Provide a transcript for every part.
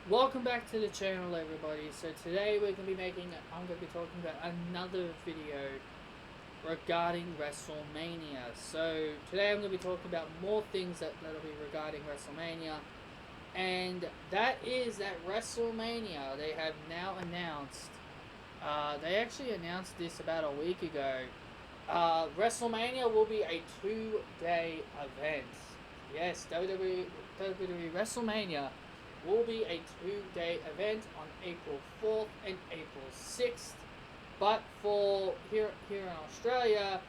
Welcome back to the channel, everybody. So today I'm going to be talking about another video regarding WrestleMania. So today I'm going to be talking about more things that'll be regarding WrestleMania. And that is that WrestleMania, they have now announced, they actually announced this about a week ago. WrestleMania will be a 2-day event. Yes, WWE WrestleMania will be a 2-day event on April 4th and April 6th. But for here in Australia,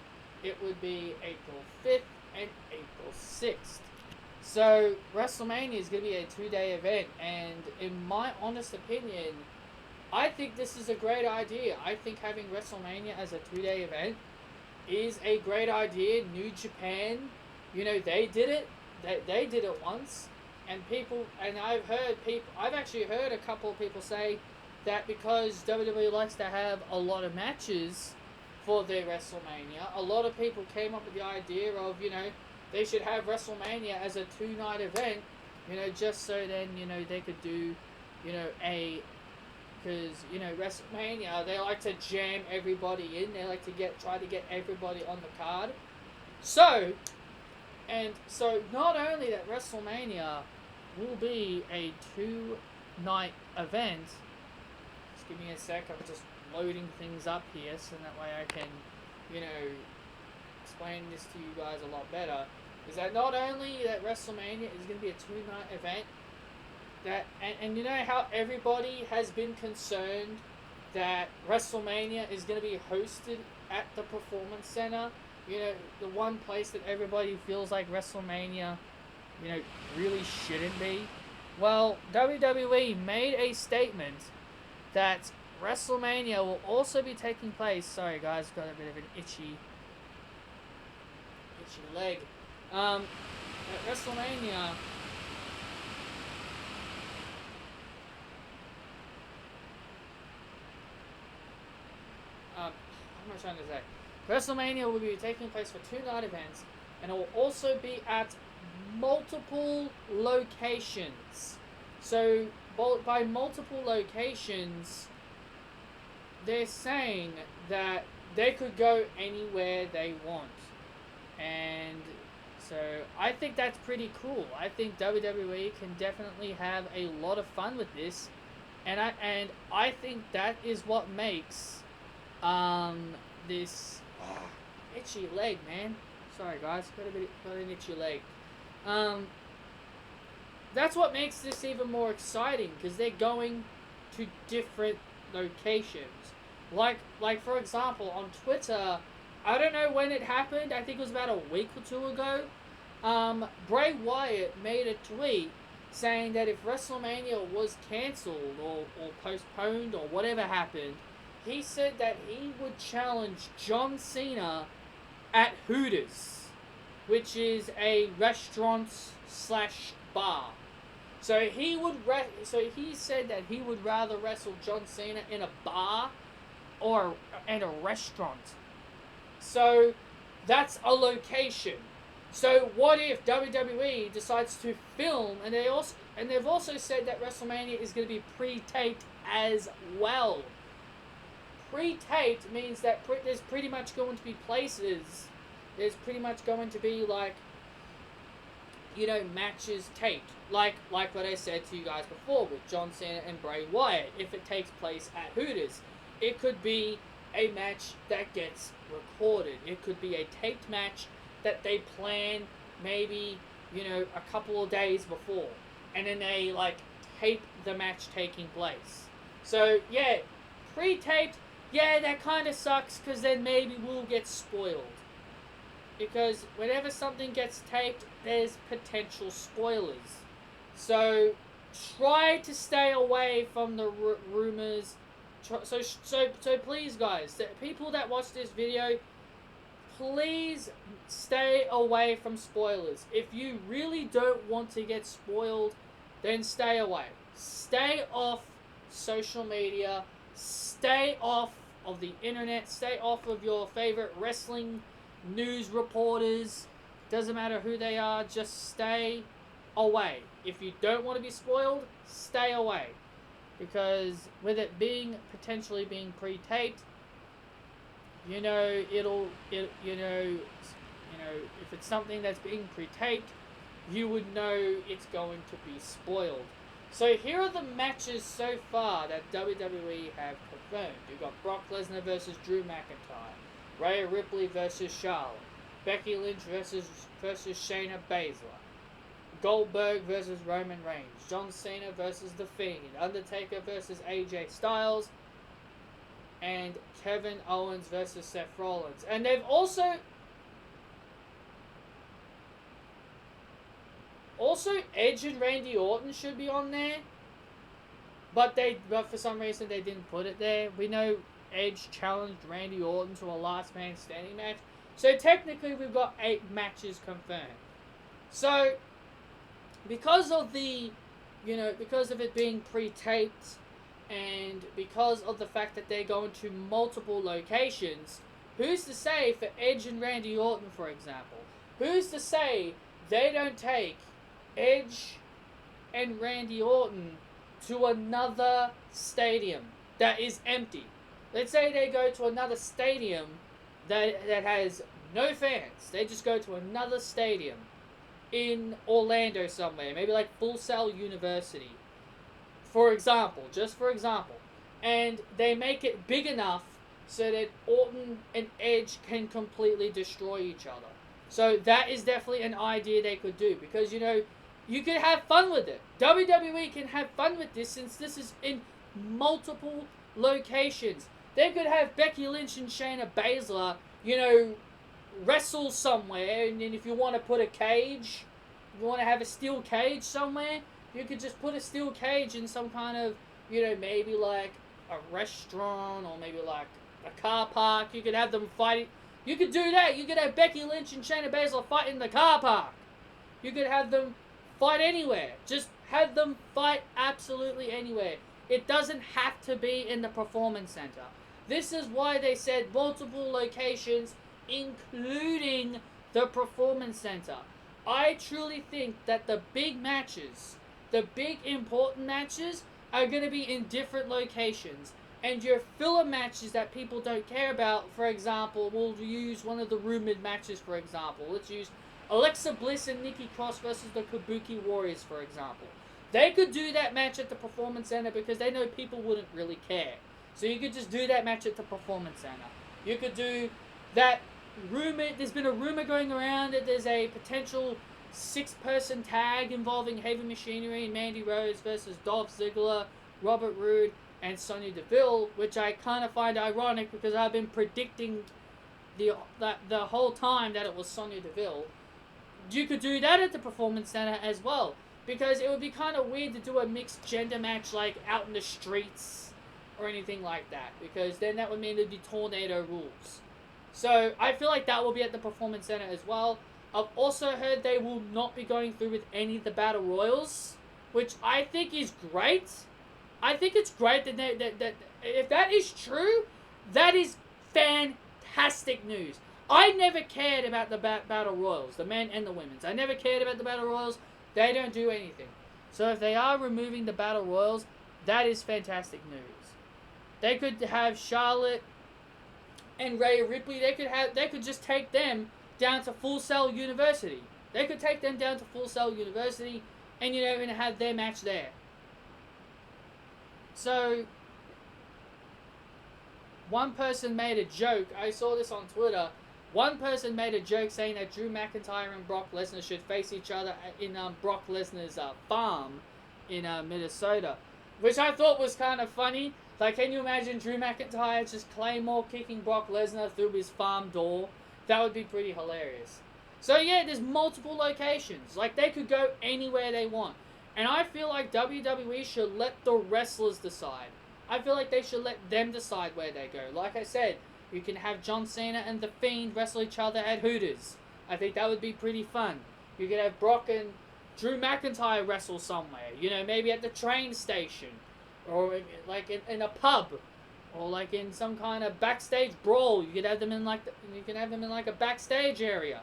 it would be April 5th and April 6th. So WrestleMania is going to be a 2-day event, and in my honest opinion, I think this is a great idea. I think having WrestleMania as a 2-day event is a great idea. New Japan, they did it. They did it once, and I've actually heard a couple of people say that because WWE likes to have a lot of matches for their WrestleMania, a lot of people came up with the idea of, they should have WrestleMania as a 2-night event, just so then, they could do, because, WrestleMania, they like to jam everybody in, they like to try to get everybody on the card. So not only that WrestleMania will be a 2-night event. Just give me a sec. I'm just loading things up here, so that way I can, explain this to you guys a lot better. Is that not only that WrestleMania is going to be a 2-night event, and you know how everybody has been concerned that WrestleMania is going to be hosted at the Performance Center. The one place that everybody feels like WrestleMania, really shouldn't be. Well, WWE made a statement that WrestleMania will also be taking place. Sorry guys, got a bit of an itchy leg. At WrestleMania, what am I trying to say? WrestleMania will be taking place for 2-night events, and it will also be at multiple locations. So, by multiple locations, they're saying that they could go anywhere they want. And so, I think that's pretty cool. I think WWE can definitely have a lot of fun with this. And I think that is what makes this itchy leg, man. Sorry guys, got an itchy leg. That's what makes this even more exciting, because they're going to different locations. Like for example, on Twitter, I don't know when it happened. I think it was about a week or two ago. Bray Wyatt made a tweet saying that if WrestleMania was cancelled or postponed or whatever happened, he said that he would challenge John Cena at Hooters, which is a restaurant / bar. So he said that he would rather wrestle John Cena in a bar or in a restaurant. So that's a location. So what if WWE decides to film, and they've also said that WrestleMania is going to be pre-taped as well. Pre-taped means that there's pretty much going to be places. There's pretty much going to be matches taped. Like what I said to you guys before with John Cena and Bray Wyatt. If it takes place at Hooters, it could be a match that gets recorded. It could be a taped match that they plan maybe, a couple of days before. And then they, tape the match taking place. So, yeah, pre-taped, yeah, that kind of sucks, because then maybe we'll get spoiled. Because whenever something gets taped, there's potential spoilers. So try to stay away from the rumors. So please, guys, the people that watch this video, please stay away from spoilers. If you really don't want to get spoiled, then stay away. Stay off social media. Stay off of the internet. Stay off of your favorite wrestling news reporters. Doesn't matter who they are. Just stay away. if you don't want to be spoiled, stay away. Because with it being potentially being pre-taped, you know, if it's something that's being pre-taped, you would know it's going to be spoiled. So here are the matches so far that WWE have confirmed. You've got Brock Lesnar versus Drew McIntyre, Rhea Ripley versus Charlotte, Becky Lynch versus Shayna Baszler, Goldberg versus Roman Reigns, John Cena versus The Fiend, Undertaker versus AJ Styles, and Kevin Owens versus Seth Rollins. And they've also Edge and Randy Orton should be on there, but for some reason they didn't put it there. We know Edge challenged Randy Orton to a last man standing match, so technically we've got 8 matches confirmed. So because of it being pre-taped, and because of the fact that they're going to multiple locations, who's to say for Edge and Randy Orton, for example, who's to say they don't take Edge and Randy Orton to another stadium that is empty? Let's say they go to another stadium that has no fans. They just go to another stadium in Orlando somewhere, maybe like Full Sail University, just for example, and they make it big enough so that Orton and Edge can completely destroy each other. So that is definitely an idea they could do, because you could have fun with it. WWE can have fun with this, since this is in multiple locations. They could have Becky Lynch and Shayna Baszler, wrestle somewhere, and then if you want to put a cage, if you want to have a steel cage somewhere, you could just put a steel cage in some kind of, maybe like a restaurant, or maybe like a car park. You could have them fight. You could do that. You could have Becky Lynch and Shayna Baszler fight in the car park. You could have them fight anywhere. Just have them fight absolutely anywhere. It doesn't have to be in the Performance Center. This is why they said multiple locations, including the Performance Center. I truly think that the big matches, the big important matches, are going to be in different locations. And your filler matches that people don't care about, for example, we'll use one of the rumored matches, for example. Let's use Alexa Bliss and Nikki Cross versus the Kabuki Warriors, for example. They could do that match at the Performance Center because they know people wouldn't really care. So you could just do that match at the Performance Center. You could do that rumor. There's been a rumor going around that there's a potential 6-person tag involving Heavy Machinery and Mandy Rose versus Dolph Ziggler, Robert Roode, and Sonya Deville, which I kind of find ironic because I've been predicting the whole time that it was Sonya Deville. You could do that at the Performance Center as well, because it would be kind of weird to do a mixed gender match like out in the streets or anything like that, because then that would mean there'd be tornado rules. So I feel like that will be at the Performance Center as well. I've also heard they will not be going through with any of the Battle Royals, which I think is great. I think it's great that if that is true, that is fantastic news. I never cared about the Battle Royals, the men and the women's. I never cared about the Battle Royals. They don't do anything. So if they are removing the Battle Royals, that is fantastic news. They could have Charlotte and Rhea Ripley. They could just take them down to Full Sail University. They could take them down to Full Sail University and, and have their match there. So, one person made a joke. I saw this on Twitter. One person made a joke saying that Drew McIntyre and Brock Lesnar should face each other in Brock Lesnar's farm in Minnesota, which I thought was kind of funny. Like, can you imagine Drew McIntyre just Claymore kicking Brock Lesnar through his farm door? That would be pretty hilarious. So yeah, there's multiple locations. Like, they could go anywhere they want. And I feel like WWE should let the wrestlers decide. I feel like they should let them decide where they go. Like I said, you can have John Cena and The Fiend wrestle each other at Hooters. I think that would be pretty fun. You could have Brock and Drew McIntyre wrestle somewhere. Maybe at the train station. Or like in a pub. Or like in some kind of backstage brawl. You could have them in like a backstage area.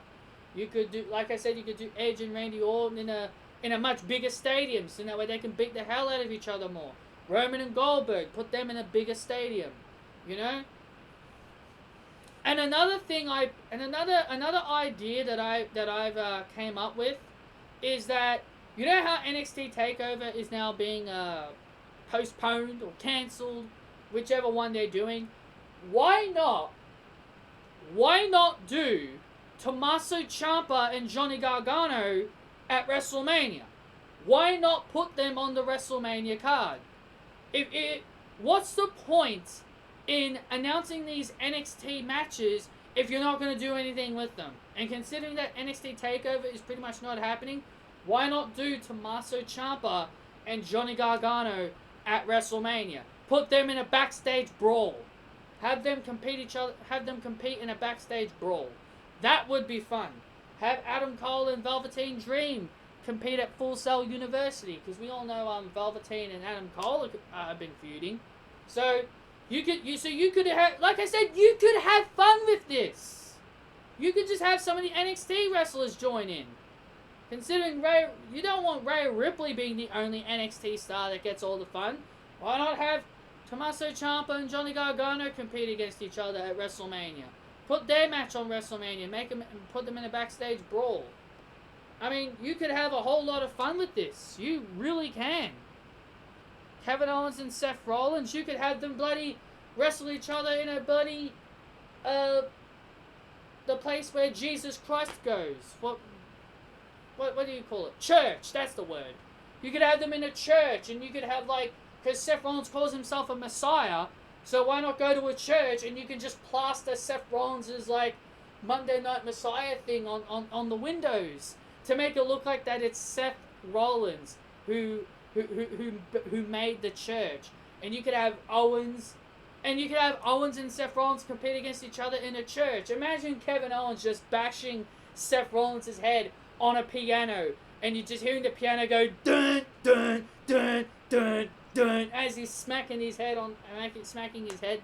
You could do, like I said, you could do Edge and Randy Orton in a in a much bigger stadium, so that way they can beat the hell out of each other more. Roman and Goldberg, put them in a bigger stadium, you know. And another thing another idea that I've came up with is that, you know how NXT Takeover is now being postponed or cancelled, whichever one they're doing. Why not do Tommaso Ciampa and Johnny Gargano at WrestleMania? Why not put them on the WrestleMania card? What's the point in announcing these NXT matches if you're not going to do anything with them? And considering that NXT TakeOver is pretty much not happening, why not do Tommaso Ciampa and Johnny Gargano at WrestleMania? Put them in a backstage brawl. Have them compete in a backstage brawl. That would be fun. Have Adam Cole and Velveteen Dream compete at Full Sail University, because we all know Velveteen and Adam Cole have been feuding. So you could have, like I said, you could have fun with this. You could just have some of the NXT wrestlers join in. Considering you don't want Rhea Ripley being the only NXT star that gets all the fun. Why not have Tommaso Ciampa and Johnny Gargano compete against each other at WrestleMania? Put their match on WrestleMania. Put them in a backstage brawl. I mean, you could have a whole lot of fun with this. You really can. Kevin Owens and Seth Rollins, you could have them bloody wrestle each other in a bloody the place where Jesus Christ goes. What do you call it? Church, that's the word. You could have them in a church, and you could have, like, because Seth Rollins calls himself a Messiah, so why not go to a church and you can just plaster Seth Rollins' like Monday Night Messiah thing on the windows to make it look like that it's Seth Rollins who made the church. And you could have Owens and Seth Rollins compete against each other in a church. Imagine Kevin Owens just bashing Seth Rollins' head on a piano, and you're just hearing the piano go dun dun dun dun dun as he's smacking his head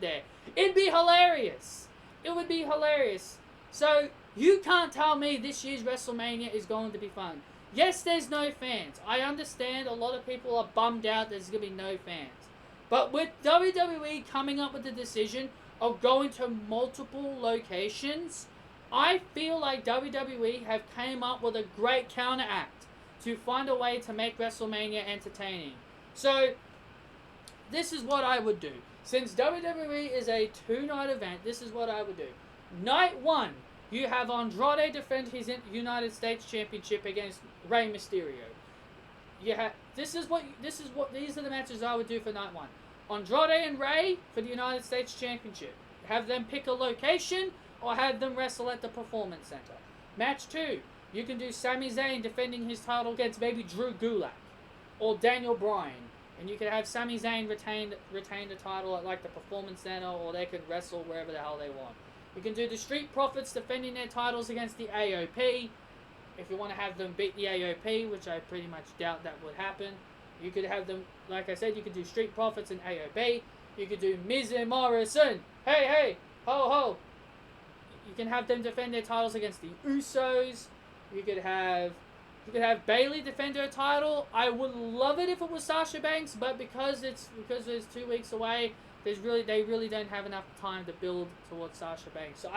there. It'd be hilarious. It would be hilarious. So you can't tell me this year's WrestleMania is going to be fun. Yes, there's no fans. I understand a lot of people are bummed out there's going to be no fans. But with WWE coming up with the decision of going to multiple locations, I feel like WWE have came up with a great counteract to find a way to make WrestleMania entertaining. So, this is what I would do. Since WWE is a 2-night event, this is what I would do. Night 1, you have Andrade defend his United States Championship against Rey Mysterio. These are the matches I would do for night 1. Andrade and Rey for the United States Championship. Have them pick a location, or have them wrestle at the Performance Center. Match 2, you can do Sami Zayn defending his title against maybe Drew Gulak or Daniel Bryan, and you could have Sami Zayn retain the title at like the Performance Center, or they could wrestle wherever the hell they want. You can do the Street Profits defending their titles against the AOP. If you want to have them beat the AOP, which I pretty much doubt that would happen, you could have them, like I said, you could do Street Profits and AOP. You could do Miz and Morrison. Hey, ho, ho. You can have them defend their titles against the Usos. You could have Bayley defend her title. I would love it if it was Sasha Banks, but because it's 2 weeks away, they really don't have enough time to build towards Sasha Banks. So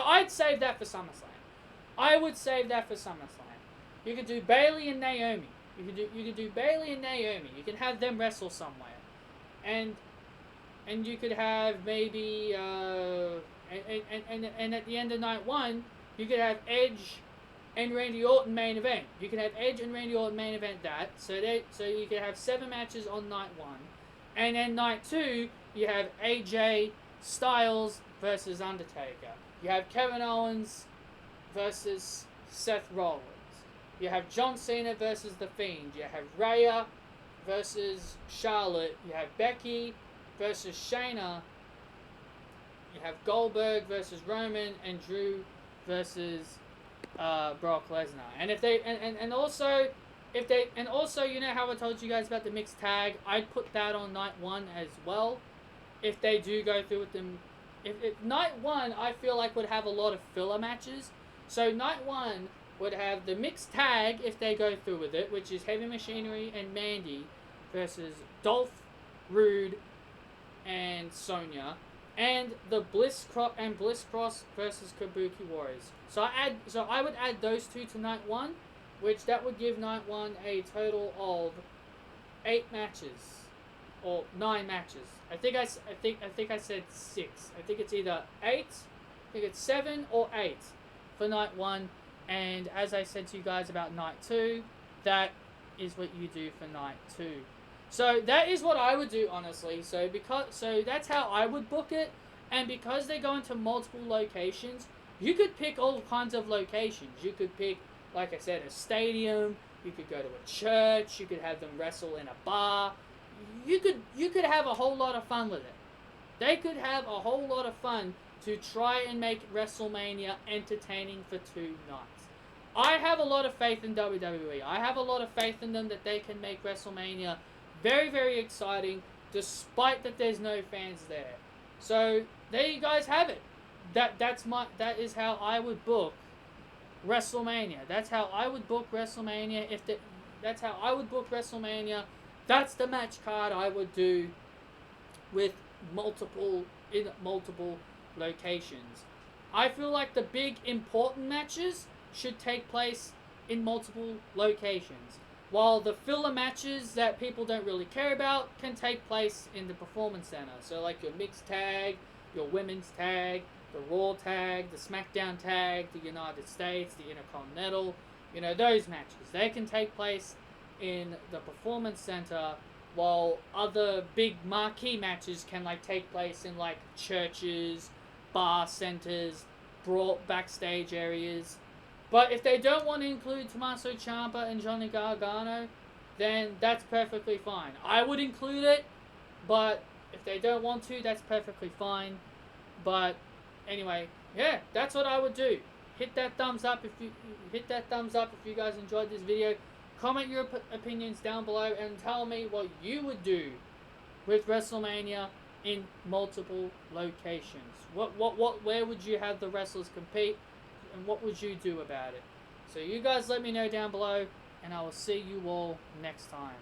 I'd save that for SummerSlam. I would save that for SummerSlam. You could do Bayley and Naomi. You could do Bayley and Naomi. You can have them wrestle somewhere, and you could have maybe and at the end of night 1, you could have Edge and Randy Orton main event. You can have Edge and Randy Orton main event that. So you could have 7 matches on night 1, and then night 2 you have AJ Styles versus Undertaker. You have Kevin Owens versus Seth Rollins. You have John Cena versus The Fiend. You have Rhea versus Charlotte. You have Becky versus Shayna. You have Goldberg versus Roman, and Drew versus Brock Lesnar. And also, you know how I told you guys about the mixed tag? I'd put that on night 1 as well. If they do go through with them, if night 1 I feel like would have a lot of filler matches. So night 1, would have the mixed tag if they go through with it, which is Heavy Machinery and Mandy versus Dolph, Rude, and Sonya, and the Bliss Cross versus Kabuki Warriors. So I would add those two to night one, which that would give night one a total of 8 matches or 9 matches. I think I said 6. I think it's either 8. I think it's 7 or 8 for night one. And as I said to you guys about night 2, that is what you do for night 2. So that is what I would do, honestly. So that's how I would book it. And because they go into multiple locations, you could pick all kinds of locations. You could pick, like I said, a stadium. You could go to a church. You could have them wrestle in a bar. You could have a whole lot of fun with it. They could have a whole lot of fun to try and make WrestleMania entertaining for 2 nights. I have a lot of faith in WWE. I have a lot of faith in them that they can make WrestleMania very, very exciting, despite that there's no fans there. So there you guys have it. That is how I would book WrestleMania. That's how I would book WrestleMania. That's how I would book WrestleMania. That's the match card I would do with multiple locations. I feel like the big important matches should take place in multiple locations, while the filler matches that people don't really care about can take place in the Performance Center. So like your mixed tag, your women's tag, the Raw tag, the SmackDown tag, the United States, the Intercontinental, those matches. They can take place in the Performance Center, while other big marquee matches can take place in churches, bar centers, backstage areas. But if they don't want to include Tommaso Ciampa and Johnny Gargano, then that's perfectly fine. I would include it, but if they don't want to, that's perfectly fine. But anyway, yeah, that's what I would do. Hit that thumbs up if you guys enjoyed this video. Comment your opinions down below and tell me what you would do with WrestleMania in multiple locations. Where would you have the wrestlers compete, and what would you do about it? So you guys let me know down below, and I will see you all next time.